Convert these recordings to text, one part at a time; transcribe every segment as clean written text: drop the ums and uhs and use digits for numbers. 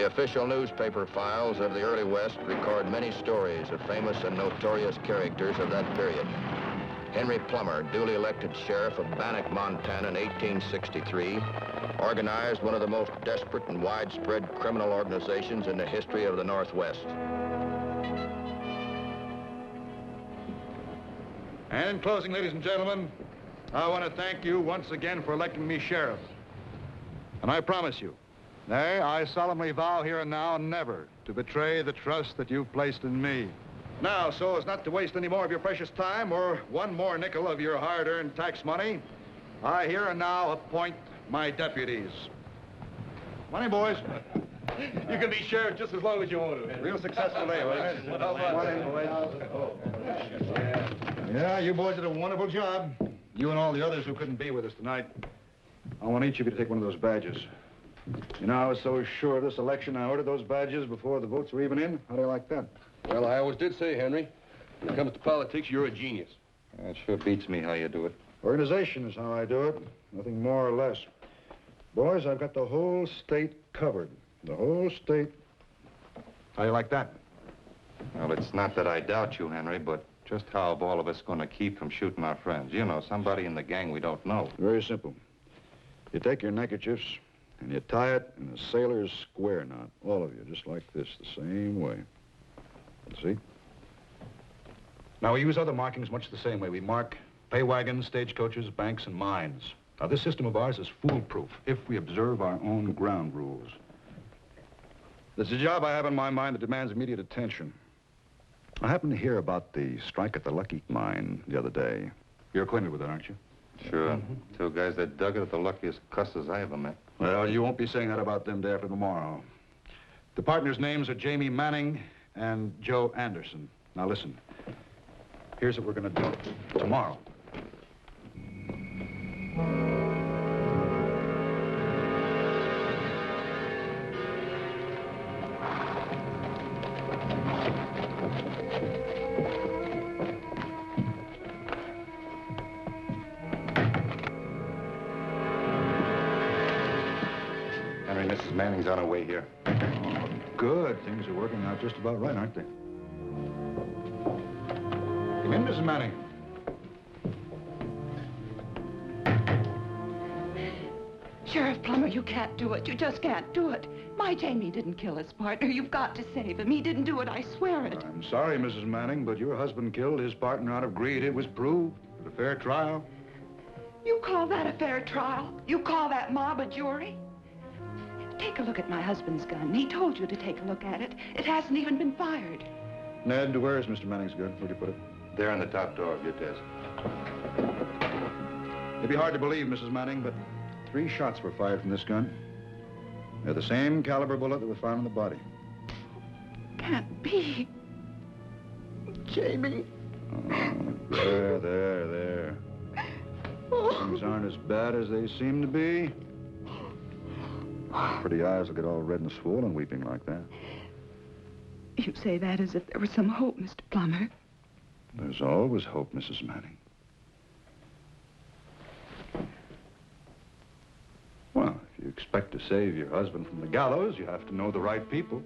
The official newspaper files of the early West record many stories of famous and notorious characters of that period. Henry Plummer, duly elected sheriff of Bannock, Montana in 1863, organized one of the most desperate and widespread criminal organizations in the history of the Northwest. And in closing, ladies and gentlemen, I want to thank you once again for electing me sheriff. And I promise you, nay, I solemnly vow here and now never to betray the trust that you've placed in me. Now, so as not to waste any more of your precious time or one more nickel of your hard-earned tax money, I here and now appoint my deputies. Money, boys. You can be sheriff just as long as you want to. Real successful day, wasn't it? Come in, boys. Yeah, you boys did a wonderful job. You and all the others who couldn't be with us tonight. I want each of you to take one of those badges. You know, I was so sure of this election, I ordered those badges before the votes were even in. How do you like that? Well, I always did say, Henry, when it comes to politics, you're a genius. It sure beats me how you do it. Organization is how I do it. Nothing more or less. Boys, I've got the whole state covered. The whole state. How do you like that? Well, it's not that I doubt you, Henry, but just how are all of us going to keep from shooting our friends? You know, somebody in the gang we don't know. Very simple. You take your neckerchiefs and you tie it in a sailor's square knot. All of you, just like this, the same way. See? Now, we use other markings much the same way. We mark pay wagons, stagecoaches, banks, and mines. Now, this system of ours is foolproof if we observe our own ground rules. There's a job I have in my mind that demands immediate attention. I happened to hear about the strike at the Lucky Mine the other day. You're acquainted with it, aren't you? Sure. Two guys that dug it are the luckiest cusses I ever met. Well, you won't be saying that about them day after tomorrow. The partners' names are Jamie Manning and Joe Anderson. Now, listen. Here's what we're going to do tomorrow. Henry, Mrs. Manning's on her way here. Oh, good. Things are working out just about right, aren't they? Come in, Mrs. Manning. Sheriff Plummer, you can't do it. You just can't do it. My Jamie didn't kill his partner. You've got to save him. He didn't do it, I swear it. I'm sorry, Mrs. Manning, but your husband killed his partner out of greed. It was proved at a fair trial. You call that a fair trial? You call that mob a jury? Take a look at my husband's gun. He told you to take a look at it. It hasn't even been fired. Ned, where is Mr. Manning's gun? Where'd you put it? There on the top door of your desk. It'd be hard to believe, Mrs. Manning, but 3 shots were fired from this gun. They're the same caliber bullet that was found in the body. Can't be. Jamie. Oh, there. Things aren't as bad as they seem to be. Pretty eyes will get all red and swollen weeping like that. You say that as if there was some hope, Mr. Plummer. There's always hope, Mrs. Manning. Well, if you expect to save your husband from the gallows, you have to know the right people.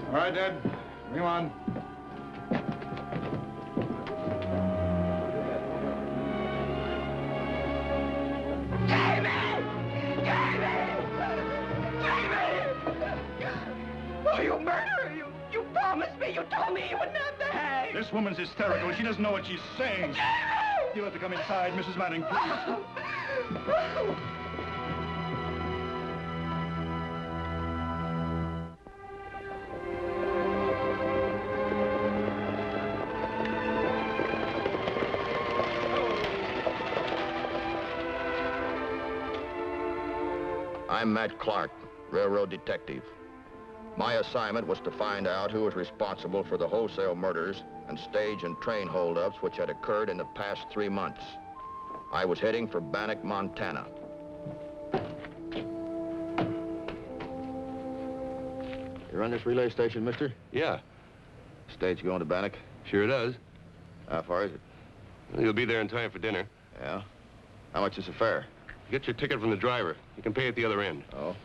All right, Dad. Bring him on. Oh, you murderer! You promised me. You told me you wouldn't have to hang. This woman's hysterical. She doesn't know what she's saying. You'll have to come inside, Mrs. Manning, please. I'm Matt Clark, railroad detective. My assignment was to find out who was responsible for the wholesale murders and stage and train holdups which had occurred in the past 3 months. I was heading for Bannack, Montana. You run this relay station, mister? Yeah, Stage going to Bannack? sure does. How far is it? You'll be there in time for dinner. Yeah. How much is the fare? Get your ticket from the driver. You can pay at the other end. Oh.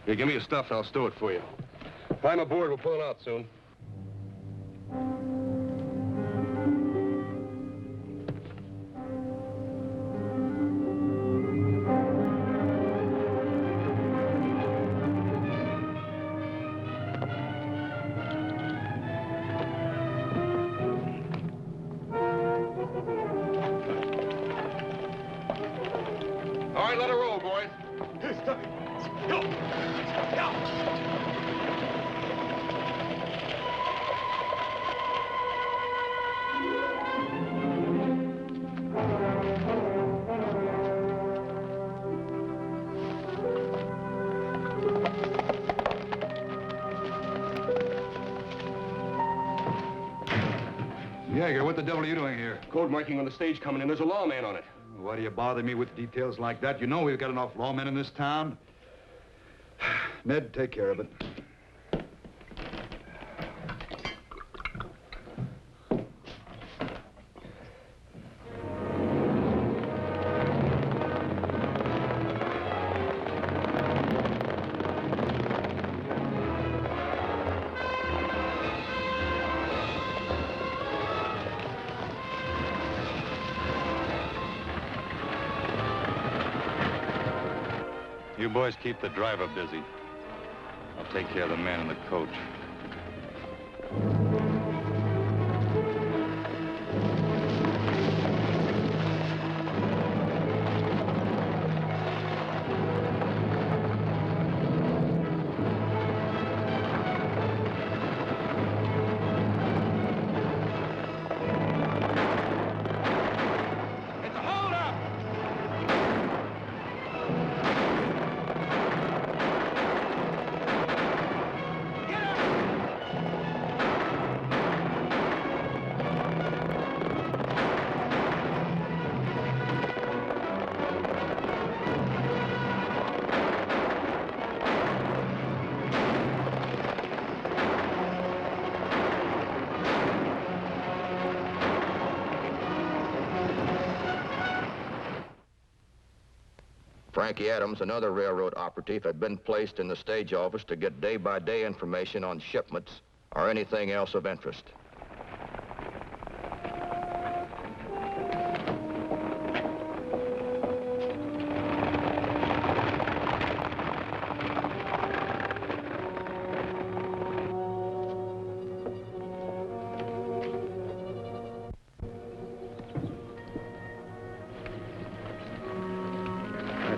Here, give me your stuff and I'll stow it for you. Climb aboard, we're pulling out soon. All right, let her roll, boys. Yeager, what the devil are you doing here? Code marking on the stage coming in. There's a lawman on it. Why do you bother me with details like that? You know we've got enough lawmen in this town. Ned, take care of it. You boys keep the driver busy. I'll take care of the man in the coach. It's a holdup! Frankie Adams, another railroad operative, had been placed in the stage office to get day-by-day information on shipments or anything else of interest.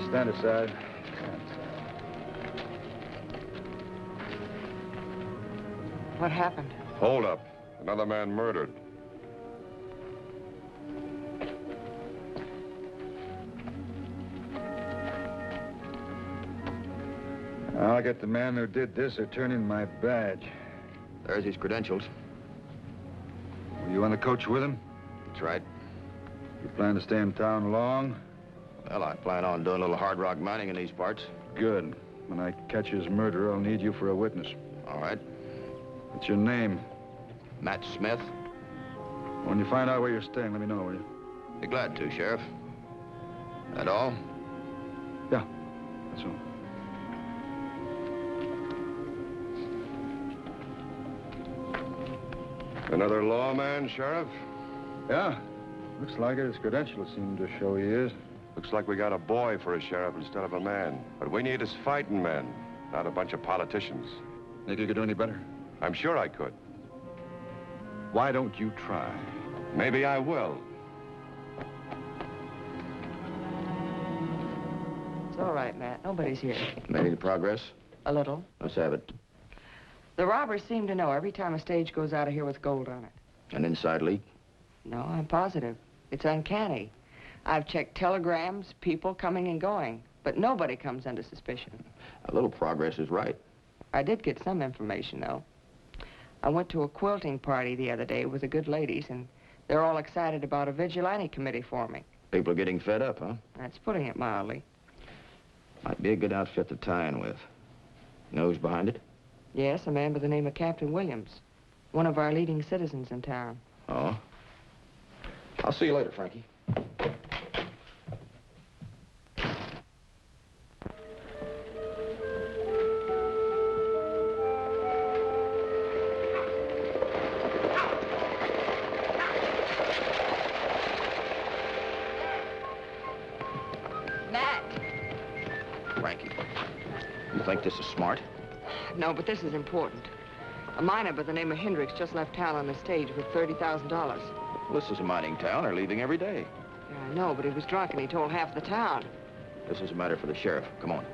Stand aside. What happened? Hold up. Another man murdered. I'll get the man who did this or turn in my badge. There's his credentials. Were you on the coach with him? That's right. You plan to stay in town long? Well, I plan on doing a little hard rock mining in these parts. Good. When I catch his murderer, I'll need you for a witness. All right. What's your name? Matt Smith. When you find out where you're staying, let me know, will you? Be glad to, Sheriff. That all? Yeah, that's all. Another lawman, Sheriff? Yeah, looks like it. His credentials seem to show he is. Looks like we got a boy for a sheriff instead of a man. What we need is fighting men, not a bunch of politicians. Think you could do any better? I'm sure I could. Why don't you try? Maybe I will. It's all right, Matt. Nobody's here. Made any progress? A little. Let's have it. The robbers seem to know every time a stage goes out of here with gold on it. An inside leak? No, I'm positive. It's uncanny. I've checked telegrams, people coming and going, but nobody comes under suspicion. A little progress is right. I did get some information, though. I went to a quilting party the other day with the good ladies, and they're all excited about a vigilante committee forming. People are getting fed up, huh? That's putting it mildly. Might be a good outfit to tie in with. You know who's behind it? Yes, a man by the name of Captain Williams, one of our leading citizens in town. Oh? I'll see you later, Frankie. Matt! Frankie, you think this is smart? No, but this is important. A miner by the name of Hendricks just left town on the stage with $30,000. Well, this is a mining town. They're leaving every day. Yeah, I know, but he was drunk and he told half the town. This is a matter for the sheriff. Come on.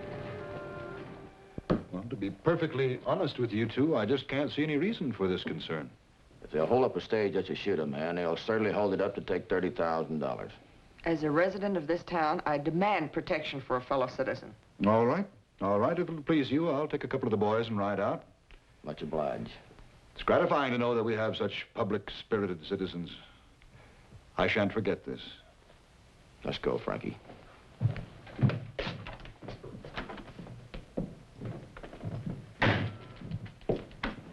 Well, to be perfectly honest with you two, I just can't see any reason for this concern. If they'll hold up a stage just to shoot a man, they'll certainly hold it up to take $30,000. As a resident of this town, I demand protection for a fellow citizen. All right. All right, if it'll please you, I'll take a couple of the boys and ride out. Much obliged. It's gratifying to know that we have such public-spirited citizens. I shan't forget this. Let's go, Frankie.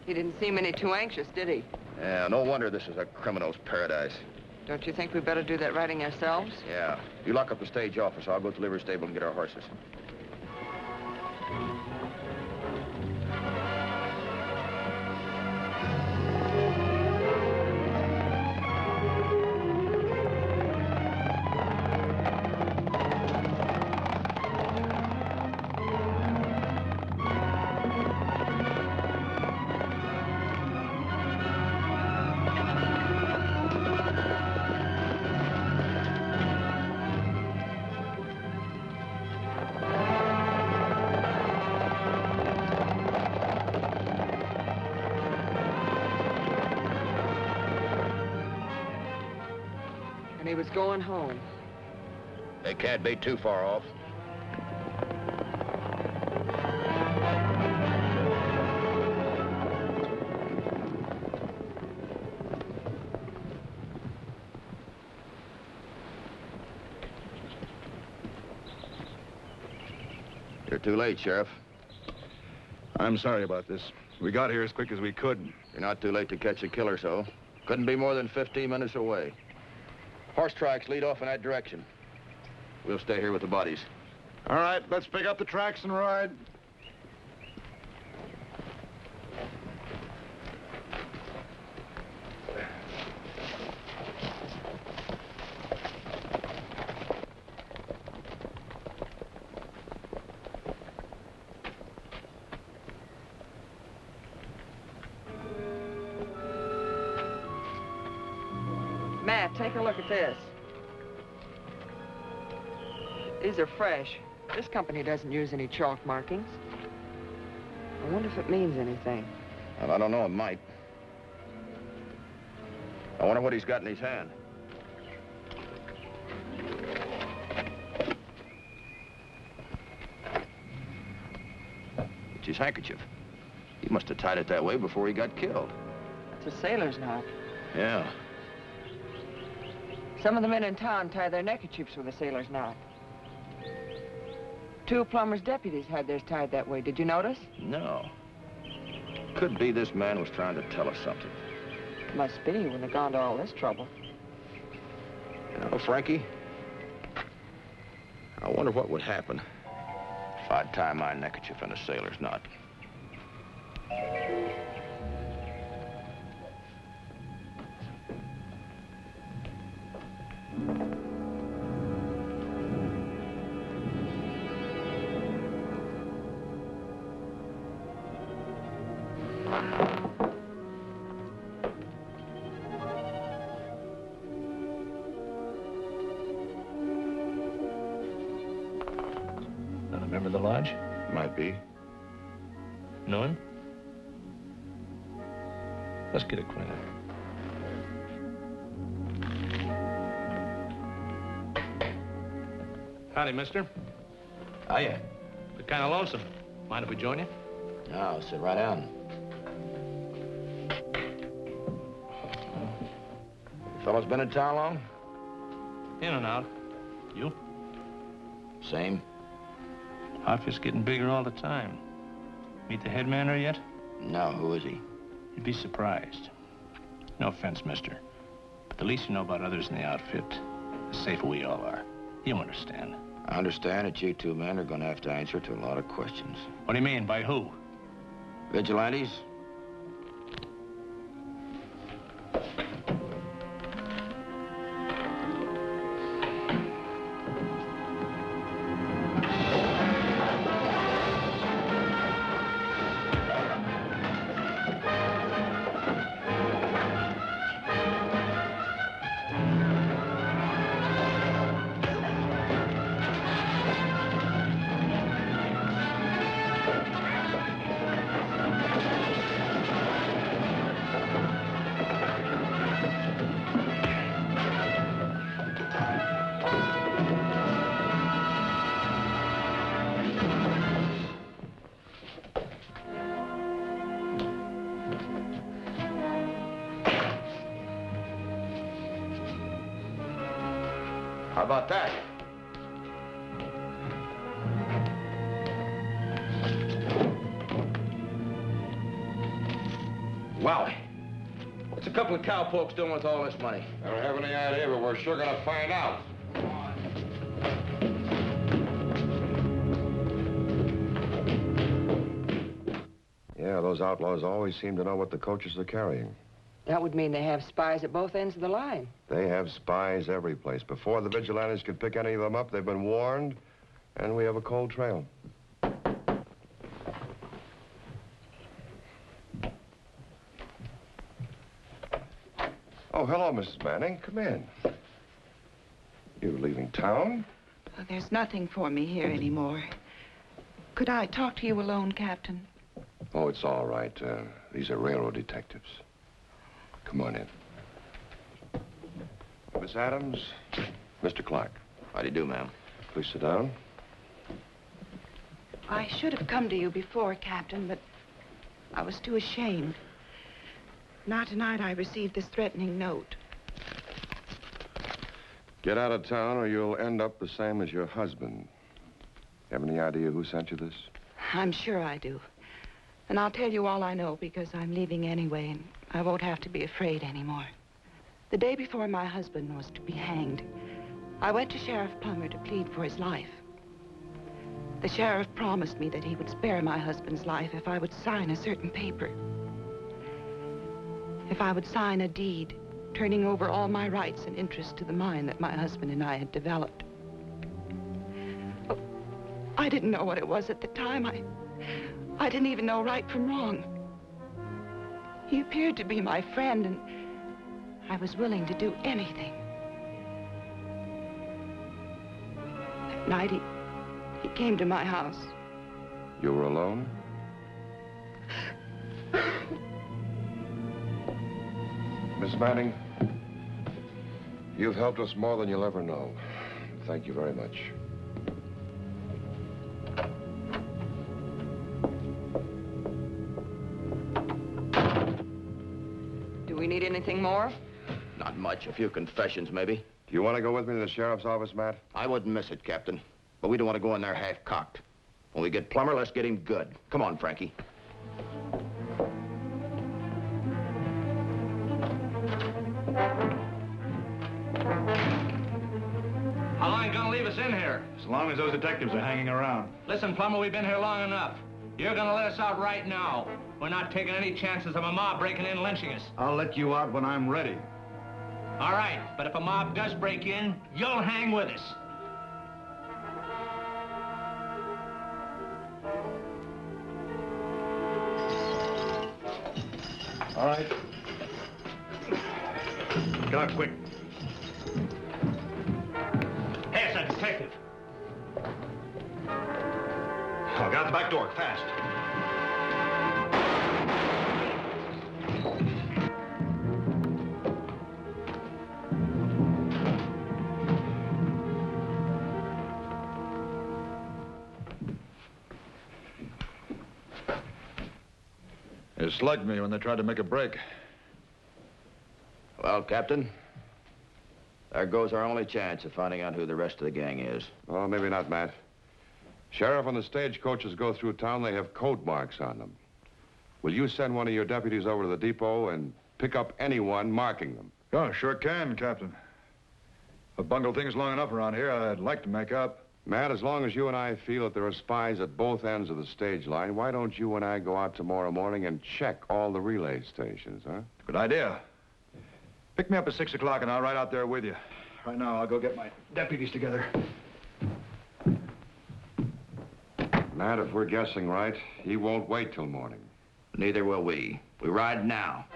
He didn't seem any too anxious, did he? Yeah, no wonder this is a criminal's paradise. Don't you think we better do that riding ourselves? Yeah. You lock up the stage office. I'll go to the livery stable and get our horses. And he was going home. They can't be too far off. You're too late, Sheriff. I'm sorry about this. We got here as quick as we could. You're not too late to catch a killer, so. Couldn't be more than 15 minutes away. Horse tracks lead off in that direction. We'll stay here with the bodies. All right, let's pick up the tracks and ride. Matt, take a look at this. These are fresh. This company doesn't use any chalk markings. I wonder if it means anything. Well, I don't know. It might. I wonder what he's got in his hand. It's his handkerchief. He must have tied it that way before he got killed. It's a sailor's knot. Yeah. Some of the men in town tie their neckerchiefs with a sailor's knot. 2 Plummer's deputies had theirs tied that way. Did you notice? No. Could be this man was trying to tell us something. Must be when they've gone to all this trouble. You know, Frankie, I wonder what would happen if I'd tie my neckerchief in a sailor's knot. Not a member of the lodge? Might be. Know him? Let's get acquainted. Howdy, mister. Oh, yeah. We're kind of lonesome. Mind if we join you? Now, sit right down. You fellas been in town long? In and out. You? Same. Outfit's getting bigger all the time. Meet the head man there yet? No, who is he? You'd be surprised. No offense, mister. But the least you know about others in the outfit, the safer we all are. You understand. I understand that you two men are going to have to answer to a lot of questions. What do you mean, by who? Vigilantes? How about that? Well, what's a couple of cowpokes doing with all this money? I don't have any idea, but we're sure gonna find out. Yeah, those outlaws always seem to know what the coaches are carrying. That would mean they have spies at both ends of the line. They have spies every place. Before the vigilantes could pick any of them up, they've been warned, and we have a cold trail. Oh, hello, Mrs. Manning. Come in. You leaving town? Well, there's nothing for me here anymore. Could I talk to you alone, Captain? Oh, it's all right. These are railroad detectives. Come on in. Miss Adams, Mr. Clark. How do you do, ma'am? Please sit down. I should have come to you before, Captain, but I was too ashamed. Now tonight I received this threatening note. Get out of town or you'll end up the same as your husband. Have any idea who sent you this? I'm sure I do. And I'll tell you all I know because I'm leaving anyway, and I won't have to be afraid anymore. The day before my husband was to be hanged, I went to Sheriff Plummer to plead for his life. The sheriff promised me that he would spare my husband's life if I would sign a certain paper. If I would sign a deed, turning over all my rights and interests to the mine that my husband and I had developed. Oh, I didn't know what it was at the time. I didn't even know right from wrong. He appeared to be my friend, and I was willing to do anything. That night, he came to my house. You were alone? Miss Manning, you've helped us more than you'll ever know. Thank you very much. Do we need anything more? Not much. A few confessions, maybe. Do you want to go with me to the sheriff's office, Matt? I wouldn't miss it, Captain. But we don't want to go in there half-cocked. When we get Plummer, let's get him good. Come on, Frankie. How long you gonna leave us in here? As long as those detectives are hanging around. Listen, Plummer, we've been here long enough. You're gonna let us out right now. We're not taking any chances of a mob breaking in and lynching us. I'll let you out when I'm ready. All right, but if a mob does break in, you'll hang with us. All right. Get out quick. Hey, it's a detective. I'll get out the back door, fast. They slugged me when they tried to make a break. Well, Captain, there goes our only chance of finding out who the rest of the gang is. Oh, maybe not, Matt. Sheriff, when the stagecoaches go through town, they have code marks on them. Will you send one of your deputies over to the depot and pick up anyone marking them? Oh, sure can, Captain. I've bungled things long enough around here. I'd like to make up. Matt, as long as you and I feel that there are spies at both ends of the stage line, why don't you and I go out tomorrow morning and check all the relay stations, huh? Good idea. Pick me up at 6 o'clock and I'll ride out there with you. Right now, I'll go get my deputies together. Matt, if we're guessing right, he won't wait till morning. Neither will we. We ride now.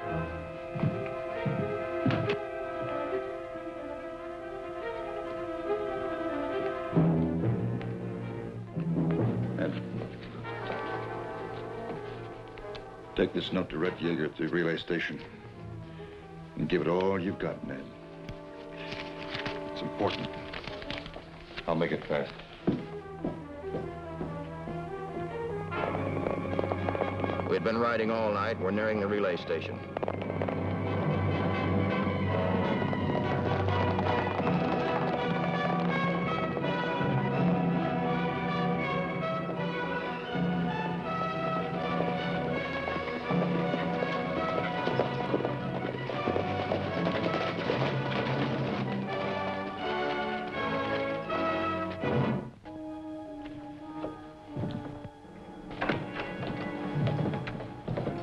Take this note to Red Yeager at the relay station. And give it all you've got, Ned. It's important. I'll make it fast. We'd been riding all night. We're nearing the relay station.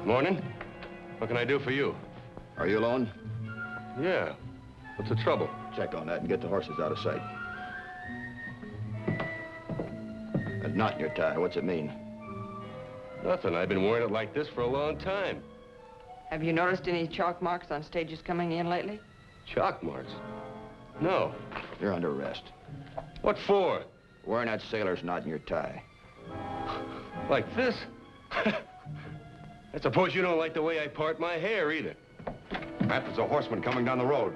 Morning. What can I do for you? Are you alone? Yeah. What's the trouble? Check on that and get the horses out of sight. That knot in your tie, what's it mean? Nothing. I've been wearing it like this for a long time. Have you noticed any chalk marks on stages coming in lately? Chalk marks? No. You're under arrest. What for? Wearing that sailor's knot in your tie. Like this? I suppose you don't like the way I part my hair either. Matt, there's a horseman coming down the road.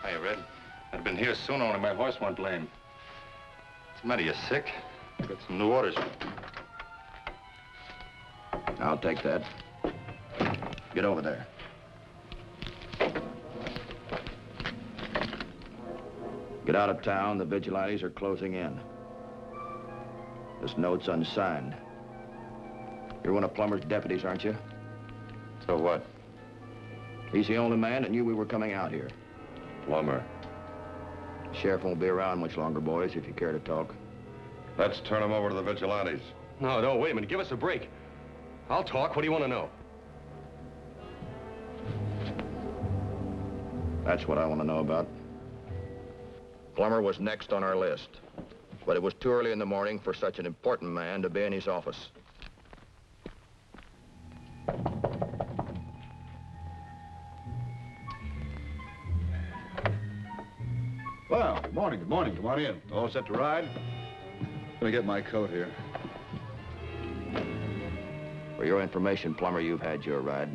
Hey, Red. I'd been here soon, only my horse went lame. What's the matter? You sick? I got some new orders. I'll take that. Get over there. Get out of town. The vigilantes are closing in. This note's unsigned. You're one of Plummer's deputies, aren't you? So what? He's the only man that knew we were coming out here. Plummer. Sheriff won't be around much longer, boys, if you care to talk. Let's turn him over to the vigilantes. No, wait a minute. Give us a break. I'll talk. What do you want to know? That's what I want to know about. Plummer was next on our list, but it was too early in the morning for such an important man to be in his office. Well, good morning, good morning. Come on in. All set to ride? Let me get my coat here. For your information, Plummer, you've had your ride.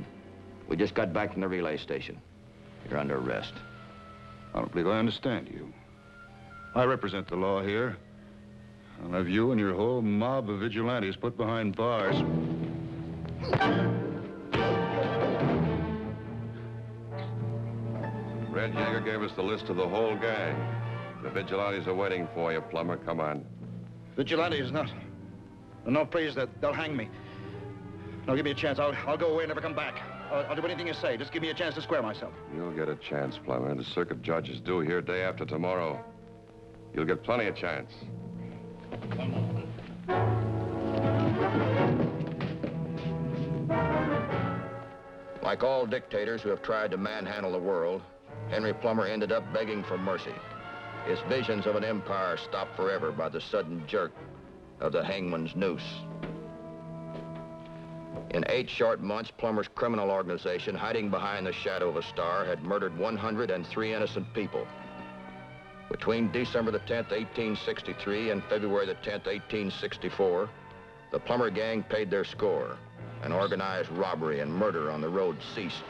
We just got back from the relay station. You're under arrest. I don't believe I understand you. I represent the law here. I'll have you and your whole mob of vigilantes put behind bars. Red Yeager gave us the list of the whole gang. The vigilantes are waiting for you, Plummer. Come on. Vigilantes, no praise that they'll hang me. No, give me a chance. I'll go away and never come back. I'll do anything you say. Just give me a chance to square myself. You'll get a chance, Plummer. The circuit judge is due here day after tomorrow. You'll get plenty of chance. Like all dictators who have tried to manhandle the world, Henry Plummer ended up begging for mercy. His visions of an empire stopped forever by the sudden jerk of the hangman's noose. In 8 short months, Plummer's criminal organization, hiding behind the shadow of a star, had murdered 103 innocent people. Between December the 10th, 1863 and February the 10th, 1864, the Plummer gang paid their score, and organized robbery and murder on the road ceased.